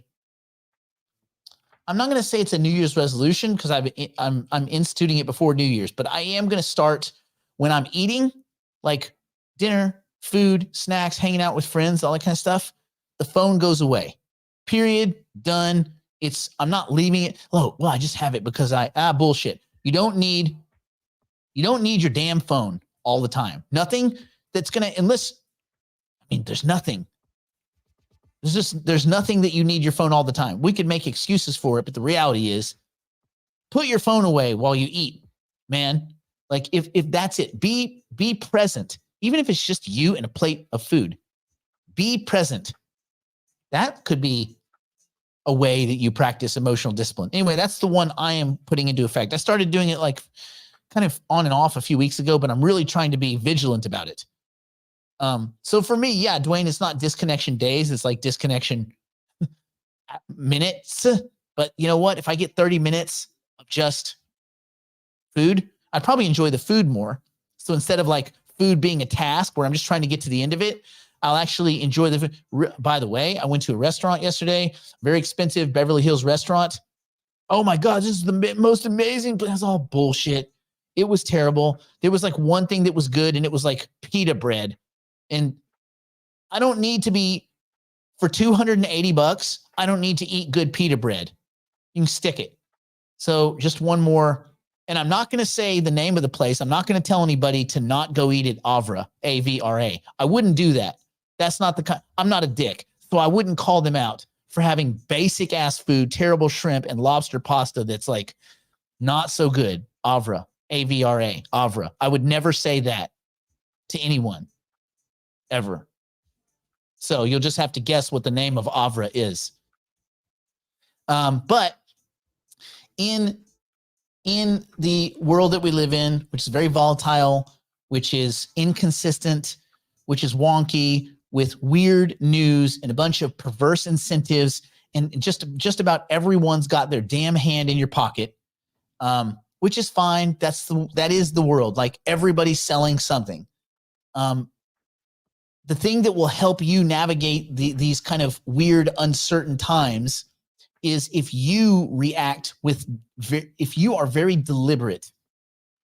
I'm not going to say it's a New Year's resolution because I'm instituting it before New Year's, but I am going to start when I'm eating, like dinner, food, snacks, hanging out with friends, all that kind of stuff. The phone goes away. Period. Done. I'm not leaving it. Oh, well, I just have it because bullshit. You don't need your damn phone all the time. Nothing that's going to, there's nothing. There's nothing that you need your phone all the time. We could make excuses for it, but the reality is put your phone away while you eat, man. Like if that's it, be present. Even if it's just you and a plate of food, be present. That could be a way that you practice emotional discipline. Anyway, that's the one I am putting into effect. I started doing it like kind of on and off a few weeks ago, but I'm really trying to be vigilant about it. So for me, yeah, Dwayne, it's not disconnection days. It's like disconnection minutes. But you know what? If I get 30 minutes of just food, I'd probably enjoy the food more. So instead of like food being a task where I'm just trying to get to the end of it, I'll actually enjoy the food. By the way, I went to a restaurant yesterday, very expensive Beverly Hills restaurant. Oh my God, this is the most amazing place. It's all bullshit. It was terrible. There was like one thing that was good, and it was like pita bread. And I don't need to be, for $280, I don't need to eat good pita bread. You can stick it. So just one more. And I'm not going to say the name of the place. I'm not going to tell anybody to not go eat at Avra, A-V-R-A. I wouldn't do that. That's not the kind. I'm not a dick. So I wouldn't call them out for having basic ass food, terrible shrimp and lobster pasta that's like not so good. Avra, A-V-R-A, Avra. I would never say that to anyone. Ever. So you'll just have to guess what the name of Avra is. But in the world that we live in, which is very volatile, which is inconsistent, which is wonky, with weird news and a bunch of perverse incentives, and just about everyone's got their damn hand in your pocket, which is fine. That is the world. Like everybody's selling something. The thing that will help you navigate these kind of weird, uncertain times is if you react if you are very deliberate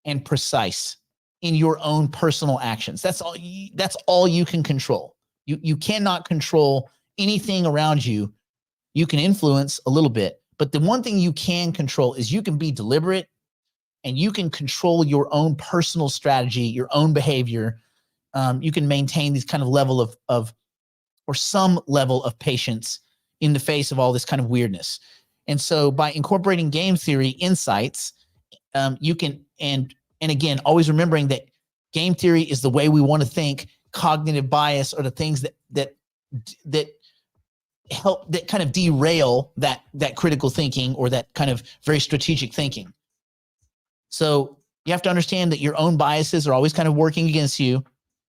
and precise in your own personal actions. That's all you can control. You cannot control anything around you. You can influence a little bit, but the one thing you can control is you can be deliberate, and you can control your own personal strategy, your own behavior. You can maintain this kind of level or some level of patience in the face of all this kind of weirdness. And so by incorporating game theory insights, you can, and again, always remembering that game theory is the way we want to think. Cognitive bias are the things that help, that kind of derail that critical thinking or that kind of very strategic thinking. So you have to understand that your own biases are always kind of working against you.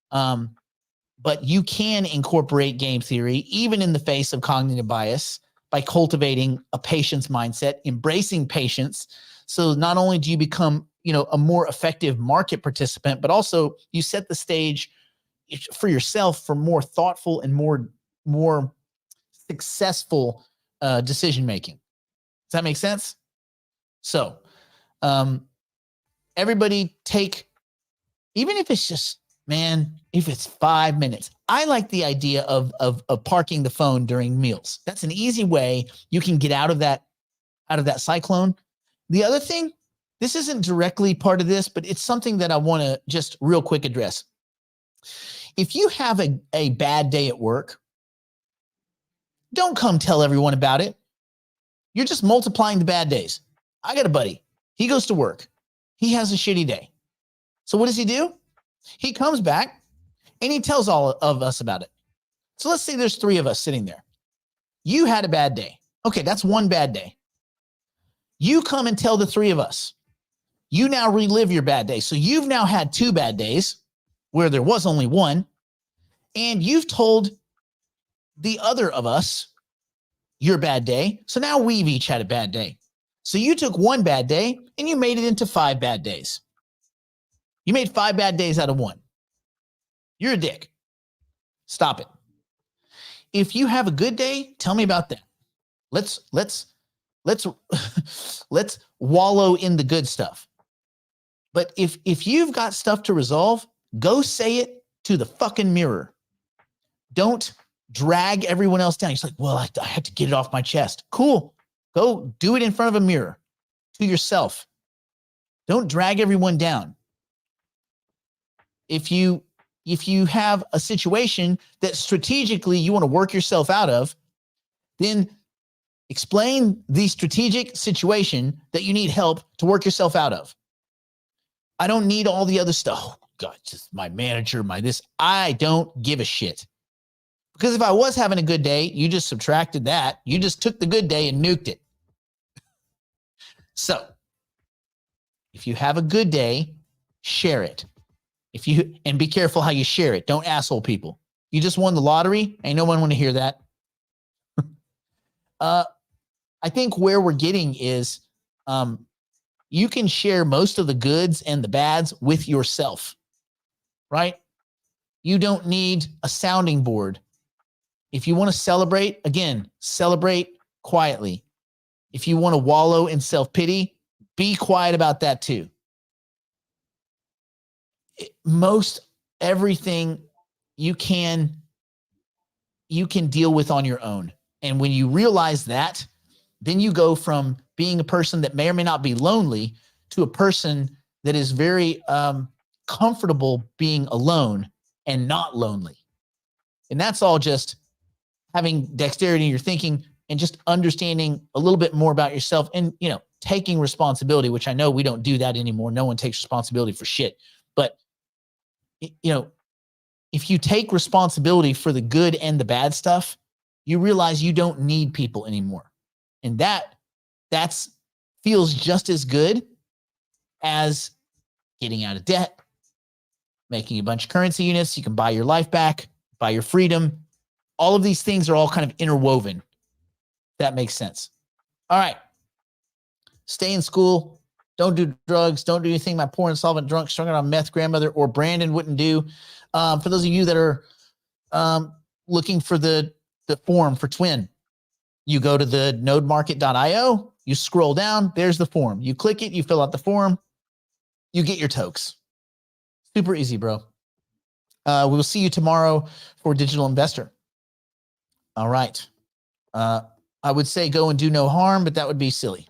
But you can incorporate game theory even in the face of cognitive bias. by cultivating a patience mindset, embracing patience. So not only do you become, a more effective market participant, but also you set the stage for yourself for more thoughtful and more successful decision making. Does that make sense? So, everybody take, even if it's just, if it's 5 minutes, I like the idea of parking the phone during meals. That's an easy way you can get out of that cyclone. The other thing, this isn't directly part of this, but it's something that I want to just real quick address. If you have a bad day at work, don't come tell everyone about it. You're just multiplying the bad days. I got a buddy. He goes to work. He has a shitty day. So what does he do? He comes back and he tells all of us about it. So let's say there's 3 of us sitting there. You had a bad day. Okay, that's one bad day. You come and tell the 3 of us. You now relive your bad day. So you've now had 2 bad days where there was only one, and you've told the other of us your bad day. So now we've each had a bad day. So you took 1 bad day and you made it into 5 bad days. You made 5 bad days out of 1. You're a dick. Stop it. If you have a good day, tell me about that. Let's wallow in the good stuff. But if you've got stuff to resolve, go say it to the fucking mirror. Don't drag everyone else down. He's like, well, I have to get it off my chest. Cool. Go do it in front of a mirror to yourself. Don't drag everyone down. If you have a situation that strategically you want to work yourself out of, then explain the strategic situation that you need help to work yourself out of. I don't need all the other stuff. Oh, God, just my manager, my this. I don't give a shit. Because if I was having a good day, you just subtracted that. You just took the good day and nuked it. So, if you have a good day, share it. And be careful how you share it. Don't asshole people. You just won the lottery. Ain't no one want to hear that. I think where we're getting is you can share most of the goods and the bads with yourself, right? You don't need a sounding board. If you want to celebrate, again, celebrate quietly. If you want to wallow in self-pity, be quiet about that too. Most everything you can deal with on your own. And when you realize that, then you go from being a person that may or may not be lonely to a person that is very comfortable being alone and not lonely. And that's all just having dexterity in your thinking and just understanding a little bit more about yourself and, taking responsibility, which I know we don't do that anymore. No one takes responsibility for shit. But, if you take responsibility for the good and the bad stuff, you realize you don't need people anymore. And that's feels just as good as getting out of debt, making a bunch of currency units. You can buy your life back, buy your freedom. All of these things are all kind of interwoven. That makes sense. All right. Stay in school. Don't do drugs. Don't do anything my poor insolvent drunk strung out on meth grandmother or Brandon wouldn't do. For those of you that are looking for the form for Twin, you go to the nodemarket.io, you scroll down, there's the form. You click it, you fill out the form, you get your tokes. Super easy, bro. We will see you tomorrow for Digital Investor. All right. I would say go and do no harm, but that would be silly.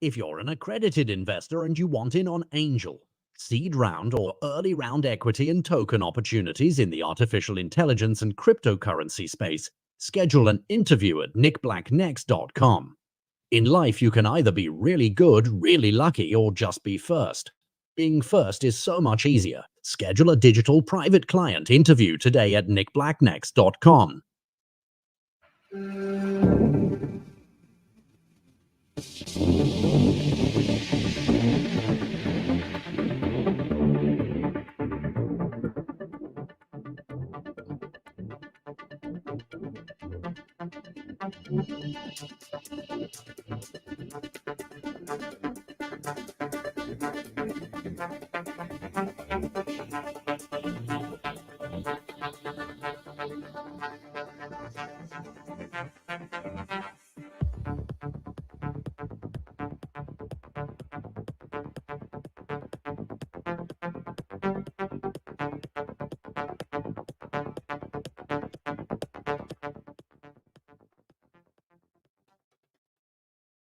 If you're an accredited investor and you want in on angel, seed round or early round equity and token opportunities in the artificial intelligence and cryptocurrency space, schedule an interview at nickblacknext.com. In life, you can either be really good, really lucky, or just be first. Being first is so much easier. Schedule a digital private client interview today at nickblacknext.com.